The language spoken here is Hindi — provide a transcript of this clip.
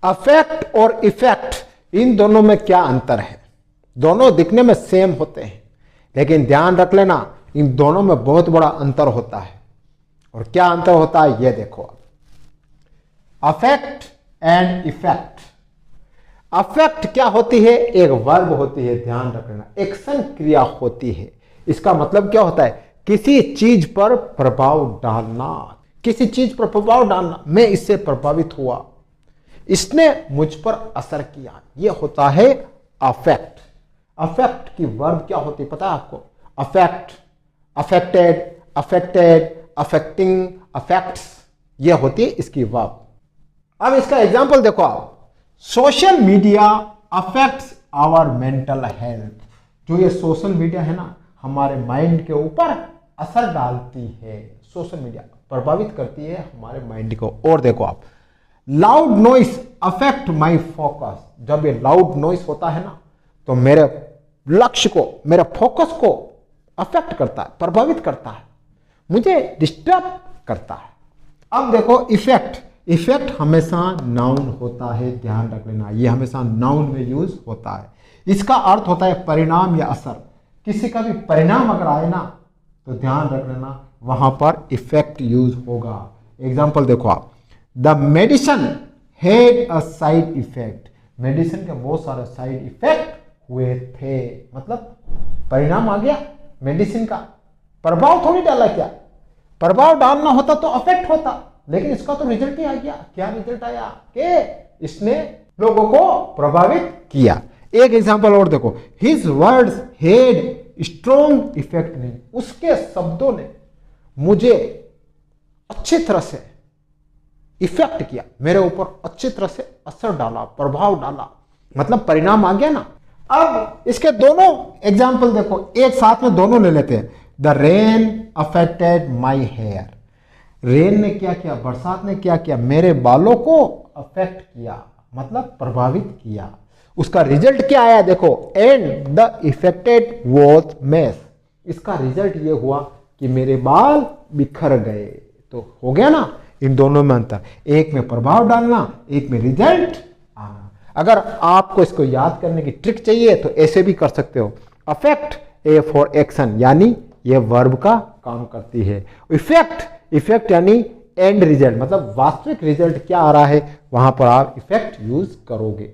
अफेक्ट और इफेक्ट इन दोनों में क्या अंतर है? दोनों दिखने में सेम होते हैं, लेकिन ध्यान रख लेना इन दोनों में बहुत बड़ा अंतर होता है। और क्या अंतर होता है ये देखो, अफेक्ट एंड इफेक्ट। अफेक्ट क्या होती है? एक वर्ब होती है, ध्यान रखना, एक्शन क्रिया होती है। इसका मतलब क्या होता है? किसी चीज पर प्रभाव डालना, किसी चीज पर प्रभाव डालना, मैं इससे प्रभावित हुआ, इसने मुझ पर असर किया, यह होता है अफेक्ट। अफेक्ट की वर्ब क्या होती है पता है आपको? Affect, affected, affected, affecting, affects, यह होती है इसकी वर्ब। अब इसका एग्जांपल देखो आप, social media affects our mental health. जो ये सोशल मीडिया है ना, हमारे माइंड के ऊपर असर डालती है। सोशल मीडिया प्रभावित करती है हमारे माइंड को। और देखो आप, loud noise affect my focus. जब ये लाउड नॉइस होता है ना, तो मेरे लक्ष्य को, मेरे फोकस को अफेक्ट करता है, प्रभावित करता है, मुझे डिस्टर्ब करता है। अब देखो इफेक्ट। इफेक्ट हमेशा नाउन होता है, ध्यान रख लेना, ये हमेशा नाउन में यूज होता है। इसका अर्थ होता है परिणाम या असर। किसी का भी परिणाम अगर आए ना, तो ध्यान रख लेना वहां पर इफेक्ट यूज होगा। एग्जाम्पल देखो आप, the medicine had a side effect. Medicine के बहुत सारे साइड इफेक्ट हुए थे, मतलब परिणाम आ गया मेडिसिन का। प्रभाव थोड़ी डाला, क्या प्रभाव डालना होता तो अफेक्ट होता, लेकिन इसका तो रिजल्ट ही आ गया। क्या रिजल्ट आया? कि इसने लोगों को प्रभावित किया। एक एग्जांपल और देखो, his words had strong effect. नहीं, उसके शब्दों ने मुझे अच्छी तरह से इफेक्ट किया, मेरे ऊपर अच्छी तरह से असर डाला, प्रभाव डाला, मतलब परिणाम आ गया ना। अब इसके दोनों एग्जाम्पल देखो, एक साथ में दोनों ले लेते हैं। The rain affected my hair. Rain ने क्या किया? बरसात ने क्या किया? मेरे बालों को अफेक्ट किया, मतलब प्रभावित किया। उसका रिजल्ट क्या आया देखो, and the affected was mess. इसका रिजल्ट ये हुआ कि मेरे बाल बिखर गए। तो हो गया ना इन दोनों में अंतर, एक में प्रभाव डालना, एक में रिजल्ट आना। अगर आपको इसको याद करने की ट्रिक चाहिए तो ऐसे भी कर सकते हो। अफेक्ट ए फॉर एक्शन, यानी ये वर्ब का काम करती है। इफेक्ट यानी एंड रिजल्ट, मतलब वास्तविक रिजल्ट क्या आ रहा है, वहां पर आप इफेक्ट यूज करोगे।